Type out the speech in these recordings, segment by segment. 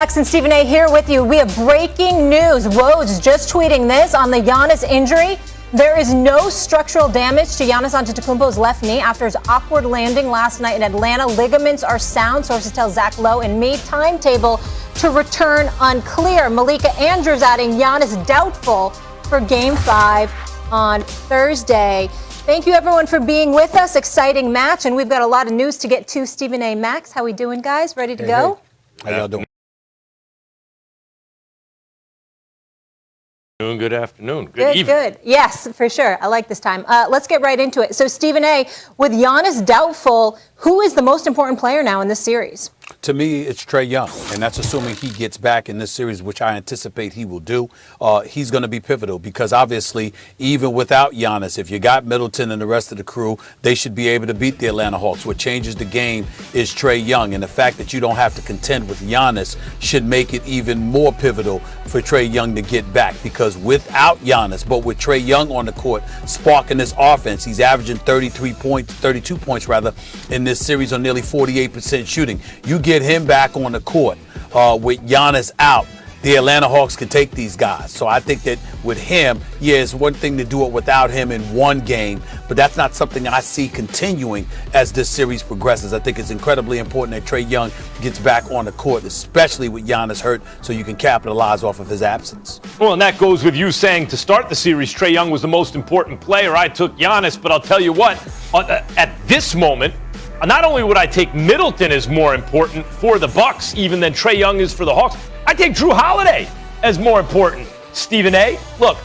Max and Stephen A. here with you. We have breaking news. Woj just tweeting this on the Giannis injury. There is no structural damage to Giannis Antetokounmpo's left knee after his awkward landing last night in Atlanta. Ligaments are sound, sources tell Zach Lowe, and me. Timetable to return unclear. Malika Andrews adding Giannis doubtful for Game 5 on Thursday. Thank you, everyone, for being with us. Exciting match, and we've got a lot of news to get to. Stephen A. Max, how we doing, guys? Ready to go? How y'all doing? Good afternoon. Good evening. Good. Yes, for sure. I like this time. Let's get right into it. So, Stephen A., with Giannis doubtful, who is the most important player now in this series? To me, it's Trae Young, and that's assuming he gets back in this series, which I anticipate he will do. He's going to be pivotal because, obviously, even without Giannis, if you got Middleton and the rest of the crew, they should be able to beat the Atlanta Hawks. What changes the game is Trae Young, and the fact that you don't have to contend with Giannis should make it even more pivotal for Trae Young to get back, because without Giannis, but with Trae Young on the court sparking this offense, he's averaging 32 points in this series on nearly 48% shooting. You get him back on the court with Giannis out, the Atlanta Hawks can take these guys. So I think that with him, it's one thing to do it without him in one game, but that's not something I see continuing as this series progresses. I think it's incredibly important that Trae Young gets back on the court, especially with Giannis hurt, so you can capitalize off of his absence. Well, and that goes with you saying to start the series, Trae Young was the most important player. I took Giannis, but I'll tell you what, at this moment, not only would I take Middleton as more important for the Bucks even than Trae Young is for the Hawks, I take Drew Holiday as more important. Stephen A., look,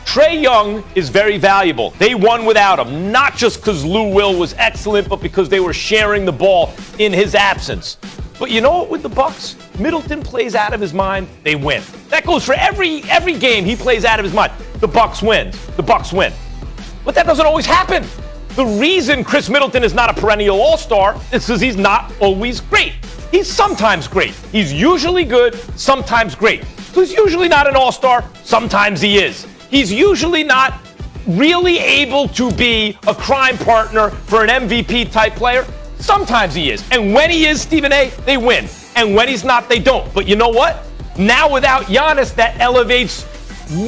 Trae Young is very valuable. They won without him, not just because Lou Will was excellent, but because they were sharing the ball in his absence. But you know what, with the Bucks, Middleton plays out of his mind, they win. That goes for every game he plays out of his mind. The Bucks win. But that doesn't always happen. The reason Chris Middleton is not a perennial all-star is because he's not always great. He's sometimes great. He's usually good, sometimes great. So he's usually not an all-star, sometimes he is. He's usually not really able to be a crime partner for an MVP-type player, sometimes he is. And when he is, Stephen A., they win. And when he's not, they don't. But you know what? Now without Giannis, that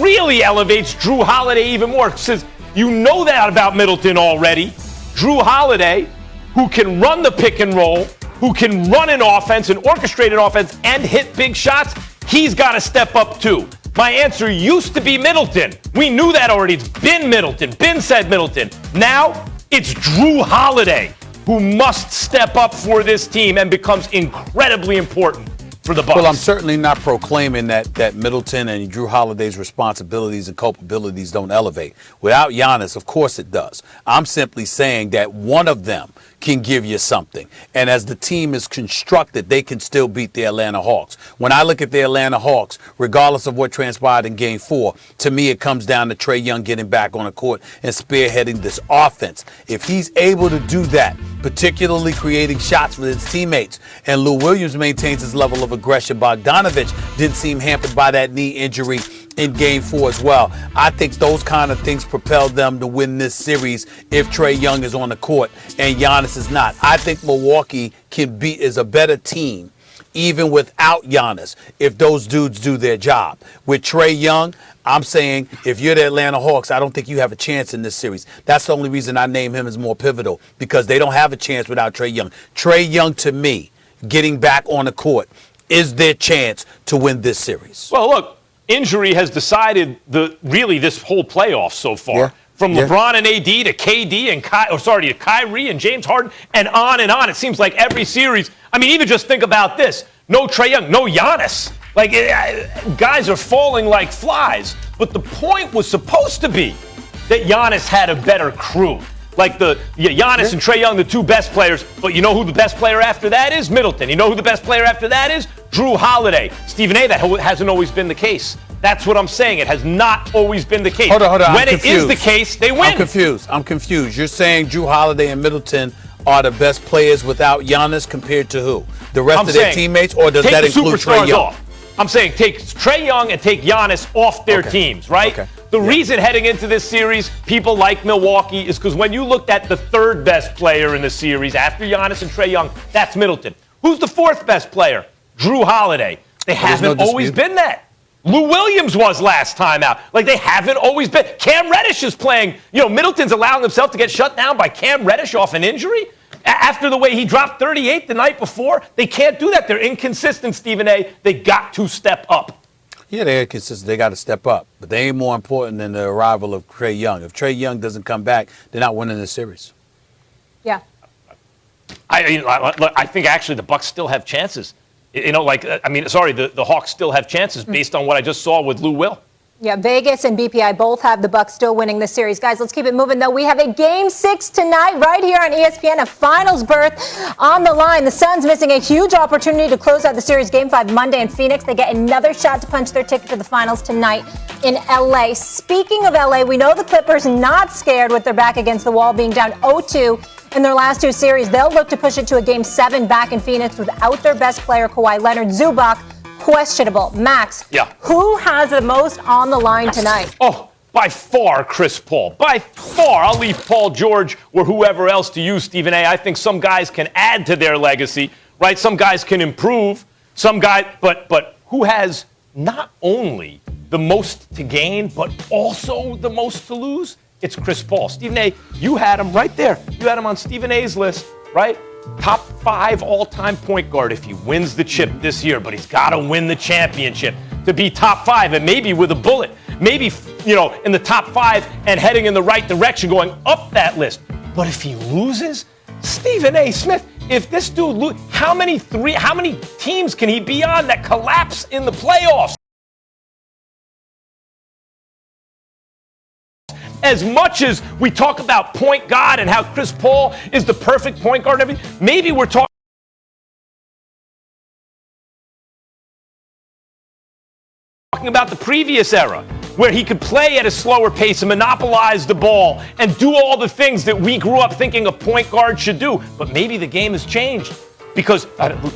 really elevates Drew Holiday even more. Says, you know that about Middleton already. Drew Holiday, who can run the pick and roll, who can run an offense and orchestrate an offense and hit big shots, he's got to step up too. My answer used to be Middleton. We knew that already. It's been Middleton. Said Middleton. Now it's Drew Holiday who must step up for this team and becomes incredibly important for the Bucks. Well, I'm certainly not proclaiming that Middleton and Drew Holiday's responsibilities and culpabilities don't elevate. Without Giannis, of course it does. I'm simply saying that one of them can give you something. And as the team is constructed, they can still beat the Atlanta Hawks. When I look at the Atlanta Hawks, regardless of what transpired in Game 4, to me it comes down to Trae Young getting back on the court and spearheading this offense. If he's able to do that, particularly creating shots for his teammates, and Lou Williams maintains his level of aggression, Bogdanovich didn't seem hampered by that knee injury in Game 4 as well. I think those kind of things propelled them to win this series if Trae Young is on the court and Giannis is not. I think Milwaukee is a better team even without Giannis if those dudes do their job. With Trae Young, I'm saying if you're the Atlanta Hawks, I don't think you have a chance in this series. That's the only reason I name him as more pivotal, because they don't have a chance without Trae Young. Trae Young, to me, getting back on the court is their chance to win this series. Well, look, injury has decided this whole playoff so far. Yeah. From LeBron and AD to KD and to Kyrie and James Harden and on and on. It seems like every series. I mean, even just think about this. No Trae Young, no Giannis. Guys are falling like flies. But the point was supposed to be that Giannis had a better crew. Giannis and Trae Young, the two best players. But you know who the best player after that is? Middleton. You know who the best player after that is? Drew Holiday. Stephen A., that hasn't always been the case. That's what I'm saying. It has not always been the case. Hold on. When it is the case, they win. I'm confused. You're saying Drew Holiday and Middleton are the best players without Giannis compared to who? The rest of their teammates, or does that include Trae Young? Off. I'm saying take Trae Young and take Giannis off their teams, right? Okay. The reason heading into this series, people like Milwaukee, is because when you looked at the third best player in the series after Giannis and Trae Young, that's Middleton. Who's the fourth best player? Drew Holiday. They haven't always been that. Lou Williams was last time out. Like, they haven't always been. Cam Reddish is playing. Middleton's allowing himself to get shut down by Cam Reddish off an injury. After the way he dropped 38 the night before, they can't do that. They're inconsistent, Stephen A. They got to step up. Yeah, they're inconsistent. They got to step up. But they ain't more important than the arrival of Trae Young. If Trae Young doesn't come back, they're not winning the series. Yeah. I think actually the Bucks still have chances. The Hawks still have chances based on what I just saw with Lou Will. Yeah, Vegas and BPI both have the Bucks still winning this series. Guys, let's keep it moving, though. We have a Game 6 tonight right here on ESPN, a finals berth on the line. The Suns missing a huge opportunity to close out the series. Game 5 Monday in Phoenix. They get another shot to punch their ticket to the finals tonight in L.A. Speaking of L.A., we know the Clippers not scared with their back against the wall, being down 0-2 in their last 2 series. They'll look to push it to a Game 7 back in Phoenix without their best player, Kawhi Leonard. Zubac, questionable. Max, who has the most on the line tonight? Oh, by far, Chris Paul. By far. I'll leave Paul George or whoever else to you, Stephen A. I think some guys can add to their legacy, right? Some guys can improve. Some guys, but who has not only the most to gain, but also the most to lose? It's Chris Paul. Stephen A., you had him right there. You had him on Stephen A.'s list, right? Top 5 all-time point guard if he wins the chip this year, but he's got to win the championship to be top 5, and maybe with a bullet. Maybe, in the top 5 and heading in the right direction, going up that list. But if he loses, Stephen A. Smith, if this dude how many teams can he be on that collapse in the playoffs? As much as we talk about point guard and how Chris Paul is the perfect point guard and everything, maybe we're talking about the previous era, where he could play at a slower pace and monopolize the ball and do all the things that we grew up thinking a point guard should do. But maybe the game has changed because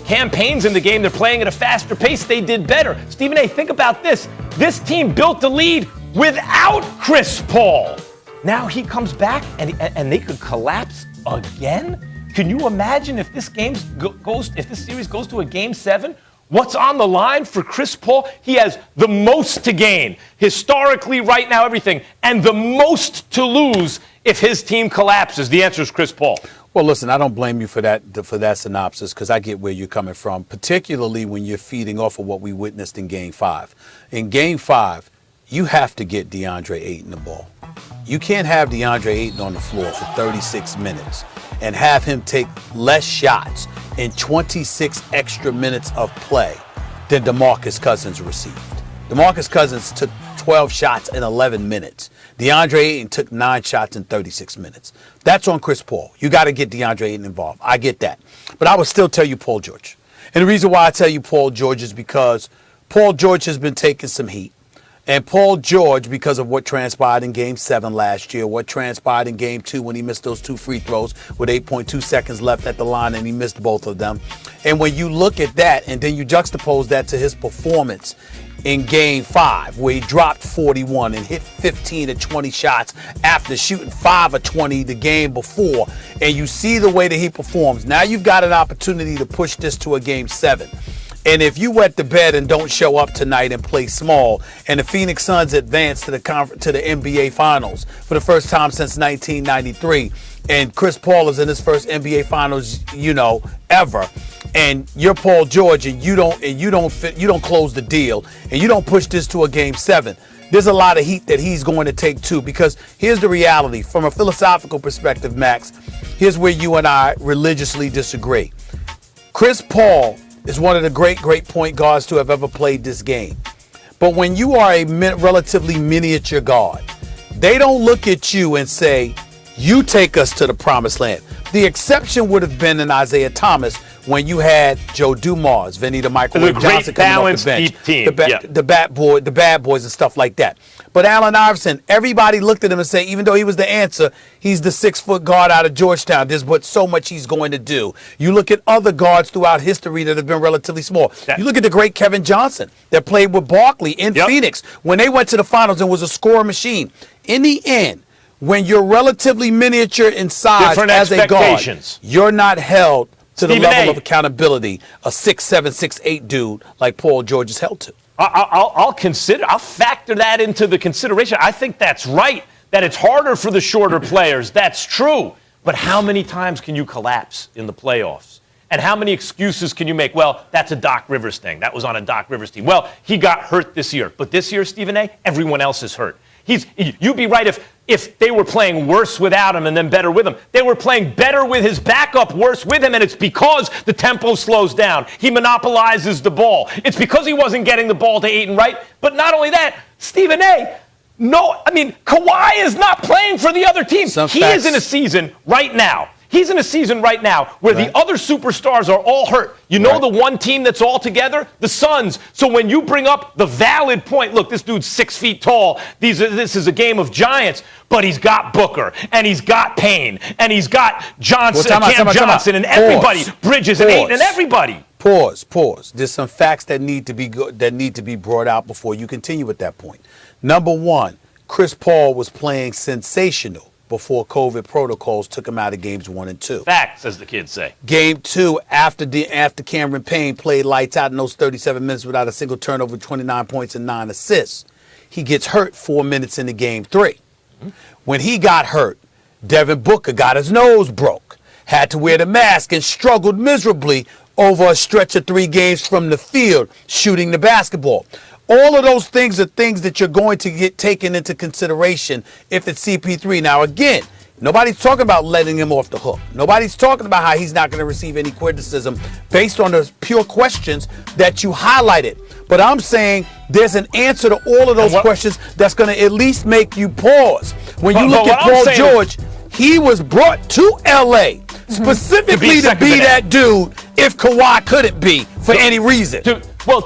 campaigns in the game, they're playing at a faster pace. They did better. Stephen A., think about this. This team built the lead without Chris Paul. Now he comes back and they could collapse again? Can you imagine if this series goes to a Game 7? What's on the line for Chris Paul? He has the most to gain historically right now, everything, and the most to lose if his team collapses. The answer is Chris Paul. Well, listen, I don't blame you for that synopsis because I get where you're coming from, particularly when you're feeding off of what we witnessed in Game 5. In Game 5, you have to get DeAndre Ayton the ball. You can't have DeAndre Ayton on the floor for 36 minutes and have him take less shots in 26 extra minutes of play than DeMarcus Cousins received. DeMarcus Cousins took 12 shots in 11 minutes. DeAndre Ayton took 9 shots in 36 minutes. That's on Chris Paul. You got to get DeAndre Ayton involved. I get that. But I would still tell you Paul George. And the reason why I tell you Paul George is because Paul George has been taking some heat. And Paul George, because of what transpired in Game 7 last year, what transpired in Game 2 when he missed those 2 free throws with 8.2 seconds left at the line and he missed both of them. And when you look at that and then you juxtapose that to his performance in Game 5, where he dropped 41 and hit 15 to 20 shots after shooting 5 of 20 the game before, and you see the way that he performs, now you've got an opportunity to push this to a Game 7. And if you wet the bed and don't show up tonight and play small, and the Phoenix Suns advance to the NBA Finals for the first time since 1993, and Chris Paul is in his first NBA Finals, ever, and you're Paul George and you don't close the deal, and you don't push this to a Game 7, there's a lot of heat that he's going to take too. Because here's the reality, from a philosophical perspective, Max. Here's where you and I religiously disagree. Chris Paul is one of the great point guards to have ever played this game. But when you are a relatively miniature guard, they don't look at you and say, you take us to the promised land. The exception would have been in Isaiah Thomas when you had Joe Dumars, Vinny the Microwave Johnson coming off the bench, deep team. the bad boys and stuff like that. But Allen Iverson, everybody looked at him and said, even though he was the answer, he's the 6-foot guard out of Georgetown. There's so much he's going to do. You look at other guards throughout history that have been relatively small. You look at the great Kevin Johnson that played with Barkley in Phoenix when they went to the finals and was a scoring machine. In the end, when you're relatively miniature in size as a guard, you're not held to the level of accountability a 6'7", 6'8" dude like Paul George is held to. I'll factor that into the consideration. I think that's right, that it's harder for the shorter players. That's true. But how many times can you collapse in the playoffs? And how many excuses can you make? Well, that's a Doc Rivers thing. That was on a Doc Rivers team. Well, he got hurt this year. But this year, Stephen A., everyone else is hurt. You'd be right if they were playing worse without him and then better with him. They were playing better with his backup, worse with him, and it's because the tempo slows down. He monopolizes the ball. It's because he wasn't getting the ball to Ayton Wright. But not only that, Stephen A., Kawhi is not playing for the other team. He is in a season right now. He's in a season right now where the other superstars are all hurt. You know the one team that's all together? The Suns. So when you bring up the valid point, look, this dude's 6 feet tall. This is a game of giants. But he's got Booker, and he's got Payne, and he's got Johnson, Cam Johnson, and everybody, Bridges, and Ayton, and everybody. Pause. There's some facts that need to be brought out before you continue with that point. Number one, Chris Paul was playing sensational before COVID protocols took him out of games 1 and 2. Facts, as the kids say. Game 2, after Cameron Payne played lights out in those 37 minutes without a single turnover, 29 points and 9 assists, he gets hurt 4 minutes into game 3. Mm-hmm. When he got hurt, Devin Booker got his nose broke, had to wear the mask, and struggled miserably over a stretch of 3 games from the field shooting the basketball. All of those things are things that you're going to get taken into consideration if it's CP3. Now, again, nobody's talking about letting him off the hook. Nobody's talking about how he's not going to receive any criticism based on the pure questions that you highlighted. But I'm saying there's an answer to all of those questions that's going to at least make you pause. When you look at Paul George, he was brought to L.A. specifically to be that dude if Kawhi couldn't be for any reason.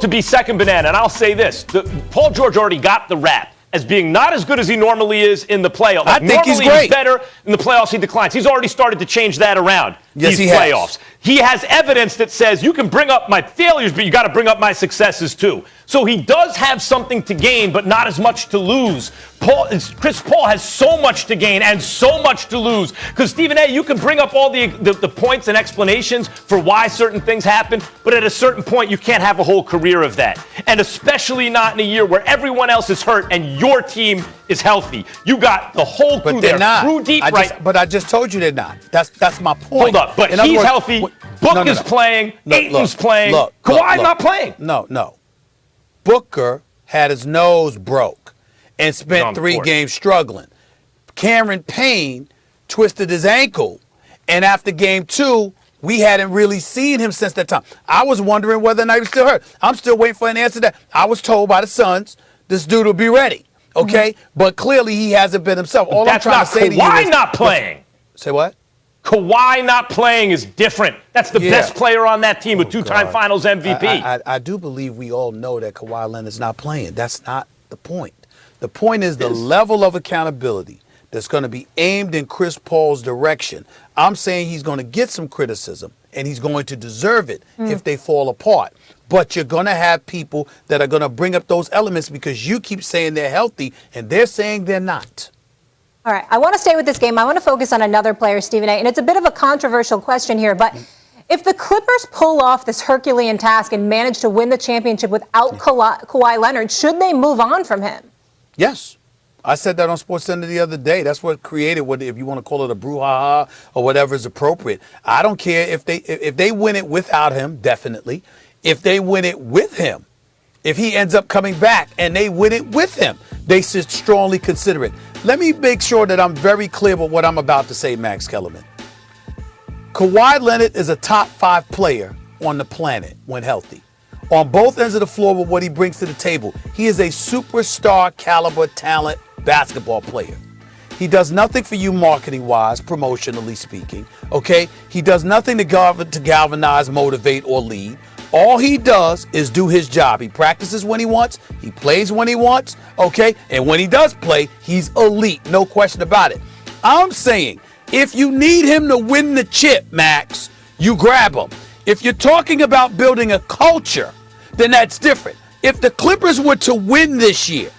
To be second banana, and I'll say this. Paul George already got the rap as being not as good as he normally is in the playoffs. I think he's great. He's better in the playoffs. He declines. He's already started to change that around. Yes, these playoffs. He has evidence that says you can bring up my failures, but you got to bring up my successes too. So he does have something to gain, but not as much to lose. Chris Paul has so much to gain and so much to lose. Because, Stephen A., you can bring up all the points and explanations for why certain things happen, but at a certain point, you can't have a whole career of that. And especially not in a year where everyone else is hurt and your team is healthy. You got the whole crew there. Through deep But I just told you they're not. That's my point. Hold up. But he's healthy. Book is playing. Ayton's playing. Kawhi's not playing. No. Booker had his nose broke and spent 3 games struggling. Cameron Payne twisted his ankle, and after game 2, we hadn't really seen him since that time. I was wondering whether or not he was still hurt. I'm still waiting for an answer to that. I was told by the Suns this dude will be ready. Okay? Mm-hmm. But clearly he hasn't been himself. All I'm trying to say to you is... Kawhi not playing. Say what? Kawhi not playing is different. That's the best player on that team, a 2-time Finals MVP. I do believe we all know that Kawhi Leonard's not playing. That's not the point. The point is the level of accountability that's going to be aimed in Chris Paul's direction. I'm saying he's going to get some criticism, and he's going to deserve it if they fall apart. But you're going to have people that are going to bring up those elements because you keep saying they're healthy, and they're saying they're not. All right, I want to stay with this game. I want to focus on another player, Stephen A., and it's a bit of a controversial question here, but if the Clippers pull off this Herculean task and manage to win the championship without Kawhi Leonard, should they move on from him? Yes. I said that on SportsCenter the other day. That's what created what, if you want to call it a brouhaha or whatever is appropriate. I don't care if they win it without him, definitely. If they win it with him, if he ends up coming back and they win it with him, they should strongly consider it. Let me make sure that I'm very clear with what I'm about to say, Max Kellerman. Kawhi Leonard is a top 5 player on the planet when healthy. On both ends of the floor with what he brings to the table. He is a superstar caliber talent basketball player. He does nothing for you marketing-wise, promotionally speaking, okay? He does nothing to galvanize, motivate, or lead. All he does is do his job. He practices when he wants. He plays when he wants, okay? And when he does play, he's elite, no question about it. I'm saying if you need him to win the chip, Max, you grab him. If you're talking about building a culture, then that's different. If the Clippers were to win this year,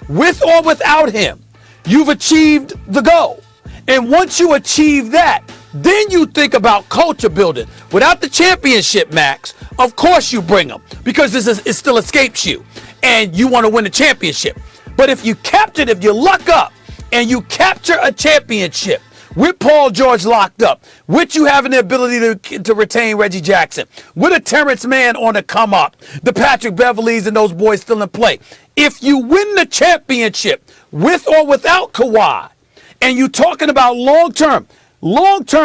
with or without him, you've achieved the goal. And once you achieve that, Then you think about culture building. Without the championship, Max, of course you bring them because it still escapes you, and you want to win a championship. But if you luck up and you capture a championship with Paul George locked up, with you having the ability to retain Reggie Jackson, with a Terrence Mann on the come up, the Patrick Beverleys and those boys still in play. If you win the championship with or without Kawhi, and you're talking about long term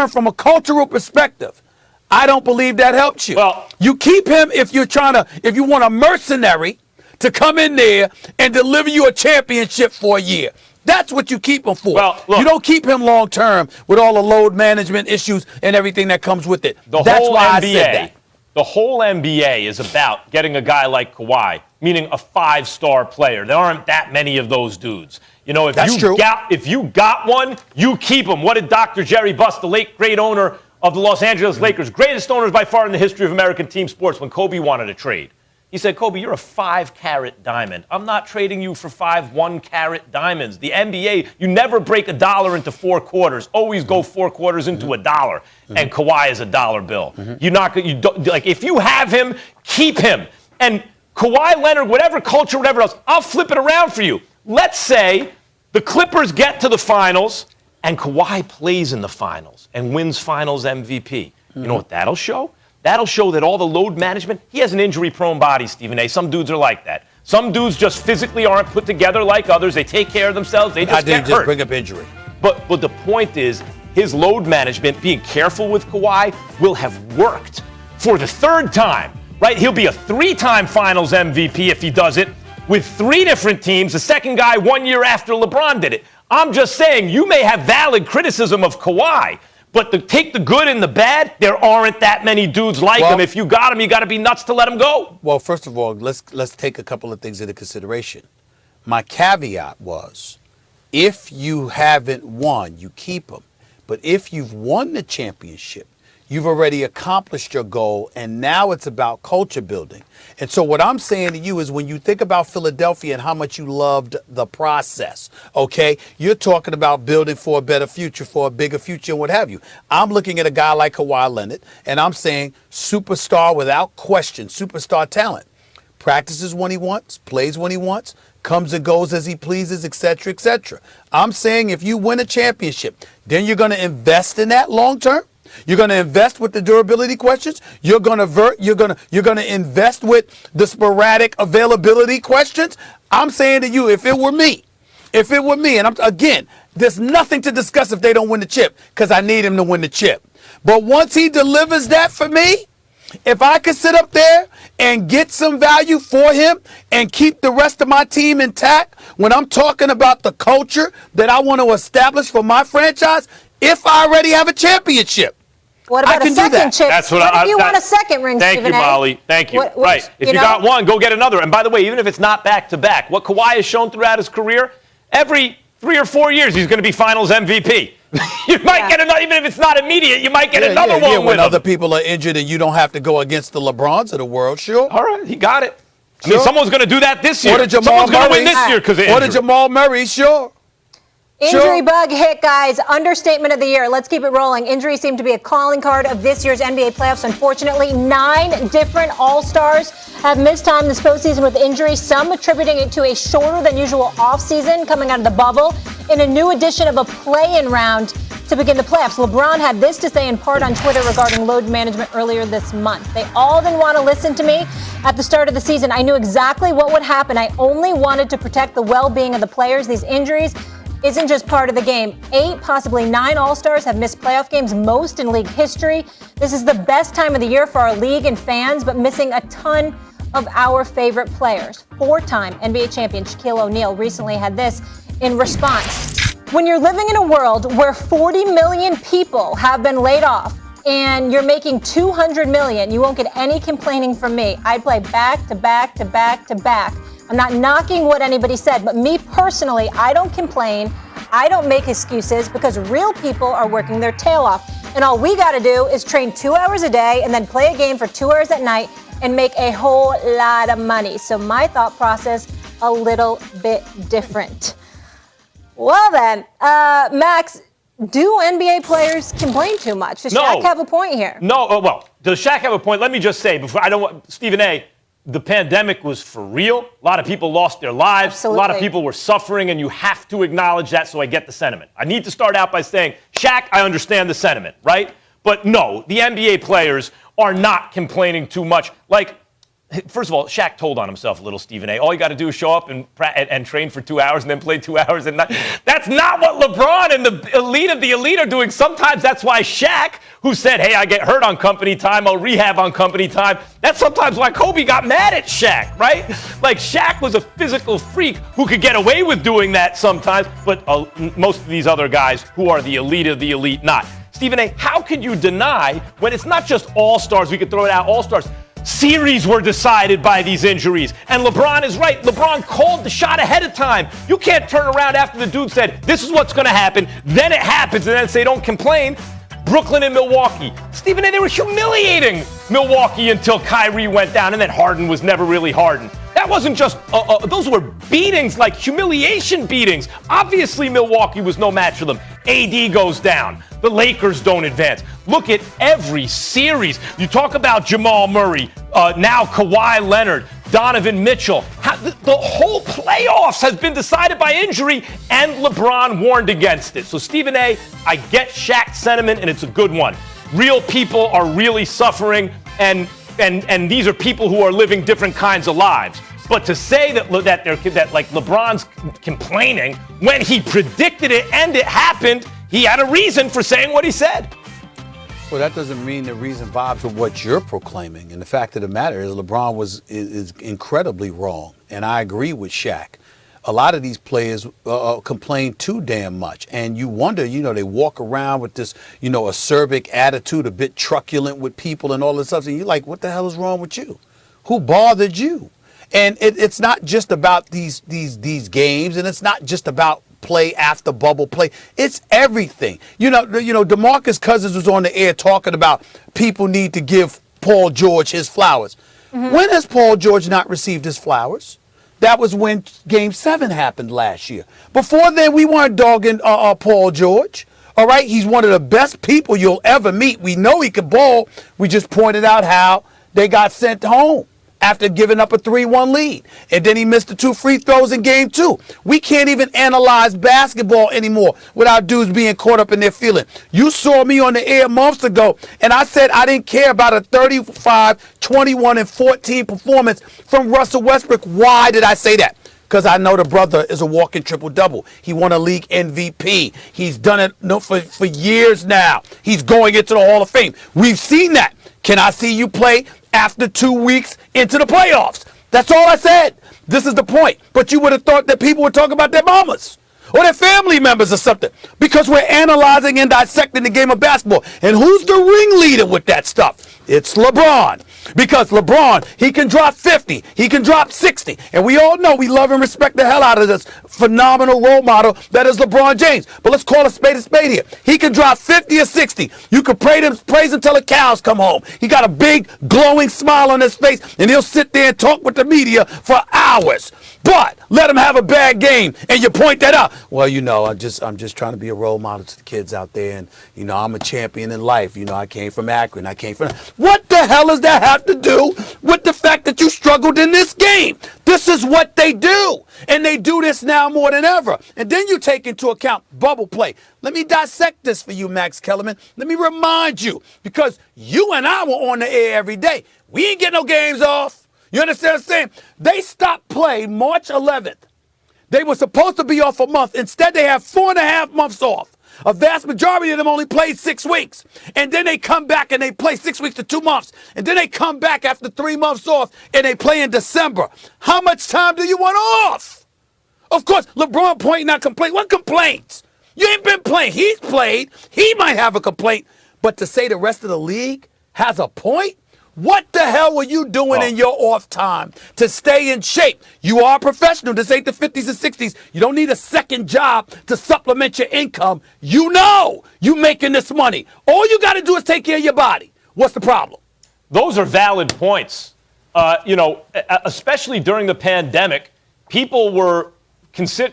from a cultural perspective, I don't believe that helps you. Well, you keep him if you want a mercenary to come in there and deliver you a championship for a year. That's what you keep him for. Well, look, you don't keep him long term with all the load management issues and everything that comes with it. That's why I said that. The whole NBA is about getting a guy like Kawhi, meaning a 5-star player. There aren't that many of those dudes. You know, if you got one, you keep him. What did Dr. Jerry Buss, the late great owner of the Los Angeles Lakers, greatest owners by far in the history of American team sports, when Kobe wanted to trade? He said, Kobe, you're a 5-carat diamond. I'm not trading you for 5 1-carat diamonds. The NBA, you never break a dollar into 4 quarters. Always go 4 quarters into a dollar. And Kawhi is a dollar bill. If you have him, keep him. And Kawhi Leonard, whatever culture, whatever else, I'll flip it around for you. Let's say the Clippers get to the finals and Kawhi plays in the finals and wins finals MVP. You know what that'll show? That'll show that all the load management, he has an injury-prone body, Stephen A. Some dudes are like that. Some dudes just physically aren't put together like others. They take care of themselves. They just get hurt. Just bring up injury. But the point is, his load management, being careful with Kawhi, will have worked for the 3rd time, right? He'll be a 3-time finals MVP if he does it with 3 different teams, the second guy 1 year after LeBron did it. I'm just saying, you may have valid criticism of Kawhi, but to take the good and the bad, there aren't that many dudes like him. If you got him, you got to be nuts to let him go. Well, first of all, let's take a couple of things into consideration. My caveat was, if you haven't won, you keep him. But if you've won the championship, you've already accomplished your goal, and now it's about culture building. And so what I'm saying to you is, when you think about Philadelphia and how much you loved the process, okay, you're talking about building for a better future, for a bigger future, and what have you. I'm looking at a guy like Kawhi Leonard, and I'm saying superstar without question, superstar talent. Practices when he wants, plays when he wants, comes and goes as he pleases, etc., etc. I'm saying if you win a championship, then you're going to invest in that long term. You're going to invest with the durability questions. You're going to invest with the sporadic availability questions. I'm saying to you, if it were me, and again, there's nothing to discuss if they don't win the chip, because I need him to win the chip. But once he delivers that for me, if I could sit up there and get some value for him and keep the rest of my team intact, when I'm talking about the culture that I want to establish for my franchise, if I already have a championship, what about a second chip? That's what if you want a second ring, Thank Stephen you, A? Molly. Thank you. Right. If you got one, go get another. And by the way, even if it's not back-to-back, what Kawhi has shown throughout his career, every 3 or 4 years he's going to be finals MVP. You might get another, even if it's not immediate, you might get another one with when him. other people are injured and you don't have to go against the LeBrons of the world, sure. All right, he got it. Sure. I mean, someone's going to do that this year. Someone's going to win this year because of injury. Or Jamal Murray, sure. Injury bug hit, guys. Understatement of the year. Let's keep it rolling. Injuries seem to be a calling card of this year's NBA playoffs. Unfortunately, 9 different All-Stars have missed time this postseason with injuries, some attributing it to a shorter than usual offseason coming out of the bubble in a new edition of a play-in round to begin the playoffs. LeBron had this to say in part on Twitter regarding load management earlier this month. They all didn't want to listen to me at the start of the season. I knew exactly what would happen. I only wanted to protect the well-being of the players. These injuries isn't just part of the game. 8, possibly 9 All-Stars have missed playoff games, most in league history. This is the best time of the year for our league and fans, but missing a ton of our favorite players. 4-time NBA champion Shaquille O'Neal recently had this in response. When you're living in a world where 40 million people have been laid off and you're making 200 million, you won't get any complaining from me. I'd play back to back to back to back. I'm not knocking what anybody said, but me personally, I don't complain. I don't make excuses because real people are working their tail off. And all we got to do is train 2 hours a day and then play a game for 2 hours at night and make a whole lot of money. So my thought process, a little bit different. Well then, Max, Do NBA players complain too much? Does Shaq have a point here? No. Well, does Shaq have a point? Let me just say, before I don't want Stephen A., the pandemic was for real. A lot of people lost their lives. Absolutely. A lot of people were suffering, and you have to acknowledge that, so I get the sentiment. I need to start out by saying, Shaq, I understand the sentiment, right? But no, the NBA players are not complaining too much. Like, first of all, Shaq told on himself a little, Stephen A. All you got to do is show up and train for 2 hours and then play 2 hours. And that's not what LeBron and the elite of the elite are doing. Sometimes that's why Shaq, who said, hey, I get hurt on company time, I'll rehab on company time. That's sometimes why Kobe got mad at Shaq, right? Like, Shaq was a physical freak who could get away with doing that sometimes, but most of these other guys who are the elite of the elite, not. Stephen A., how can you deny when it's not just all-stars, we could throw it out, all-stars, series were decided by these injuries. And LeBron is right. LeBron called the shot ahead of time. You can't turn around after the dude said, this is what's going to happen. Then it happens, and then say, don't complain. Brooklyn and Milwaukee. Stephen A., they were humiliating Milwaukee until Kyrie went down, and then Harden was never really Harden. That wasn't just, those were beatings, like humiliation beatings. Obviously, Milwaukee was no match for them. AD goes down. The Lakers don't advance. Look at every series. You talk about Jamal Murray, now Kawhi Leonard, Donovan Mitchell. The whole playoffs has been decided by injury, and LeBron warned against it. So, Stephen A., I get Shaq's sentiment, and it's a good one. Real people are really suffering, and these are people who are living different kinds of lives. But to say that like LeBron's complaining when he predicted it and it happened, he had a reason for saying what he said. Well, that doesn't mean the reason vibes with what you're proclaiming. And the fact of the matter is LeBron is incredibly wrong. And I agree with Shaq. A lot of these players complain too damn much. And you wonder, they walk around with this, acerbic attitude, a bit truculent with people and all this stuff. And you're like, what the hell is wrong with you? Who bothered you? And it's not just about these games, and it's not just about play after bubble play. It's everything. DeMarcus Cousins was on the air talking about people need to give Paul George his flowers. Mm-hmm. When has Paul George not received his flowers? That was when Game 7 happened last year. Before then, we weren't dogging Paul George. All right, he's one of the best people you'll ever meet. We know he can ball. We just pointed out how they got sent home after giving up a 3-1 lead. And then he missed the 2 free throws in Game 2. We can't even analyze basketball anymore without dudes being caught up in their feeling. You saw me on the air months ago, and I said I didn't care about a 35, 21, and 14 performance from Russell Westbrook. Why did I say that? Because I know the brother is a walking triple-double. He won a league MVP. He's done it for years now. He's going into the Hall of Fame. We've seen that. Can I see you play after 2 weeks into the playoffs? That's all I said. This is the point. But you would have thought that people would talk about their mamas or their family members or something, because we're analyzing and dissecting the game of basketball. And who's the ringleader with that stuff? It's LeBron. Because LeBron, he can drop 50, he can drop 60. And we all know we love and respect the hell out of this phenomenal role model that is LeBron James. But let's call a spade here. He can drop 50 or 60. You can praise him till the cows come home. He got a big glowing smile on his face, and he'll sit there and talk with the media for hours. But let him have a bad game, and you point that out. Well, I'm just trying to be a role model to the kids out there, and I'm a champion in life. I came from Akron. What the hell does that have to do with the fact that you struggled in this game? This is what they do, and they do this now more than ever. And then you take into account bubble play. Let me dissect this for you, Max Kellerman. Let me remind you, because you and I were on the air every day. We ain't get no games off. You understand what I'm saying? They stopped play March 11th. They were supposed to be off a month. Instead, they have 4.5 months off. A vast majority of them only played 6 weeks. And then they come back and they play 6 weeks to 2 months. And then they come back after 3 months off and they play in December. How much time do you want off? Of course, LeBron pointing out complaint. What complaints? You ain't been playing. He's played. He might have a complaint. But to say the rest of the league has a point? What the hell were you doing in your off time to stay in shape? You are a professional. This ain't the 50s and 60s. You don't need a second job to supplement your income. You making this money. All you got to do is take care of your body. What's the problem? Those are valid points. Especially during the pandemic, people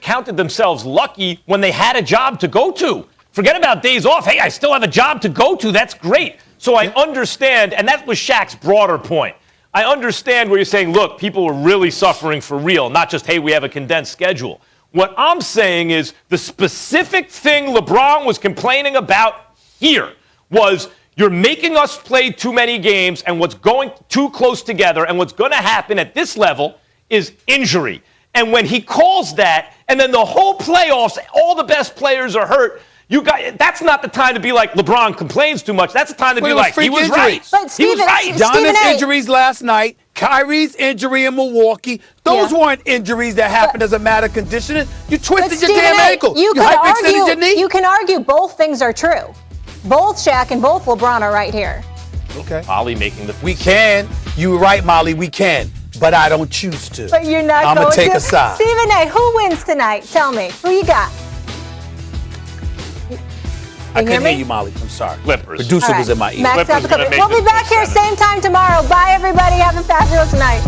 counted themselves lucky when they had a job to go to. Forget about days off. Hey, I still have a job to go to. That's great. So I understand, and that was Shaq's broader point. I understand where you're saying, look, people were really suffering for real, not just, hey, we have a condensed schedule. What I'm saying is the specific thing LeBron was complaining about here was you're making us play too many games and what's going too close together, and what's going to happen at this level is injury. And when he calls that, and then the whole playoffs, all the best players are hurt, that's not the time to be like LeBron complains too much. That's the time to be like, he was right. But He was right. Giannis injuries last night, Kyrie's injury in Milwaukee, those weren't injuries that happened as a matter of conditioning. You twisted your damn ankle. You hyperextended your knee. You can argue both things are true. Both Shaq and both LeBron are right here. Okay. Molly making the. We can. You're right, Molly. We can. But I don't choose to. But you're not I'm going to. take a side. Stephen A., who wins tonight? Tell me. Who you got? I couldn't hear you, Molly. I'm sorry. Clippers. Producer was in my ear. Max out the Clippers gonna Clippers. make We'll be it back here to 7. same time tomorrow. Bye, everybody. Have a fabulous night.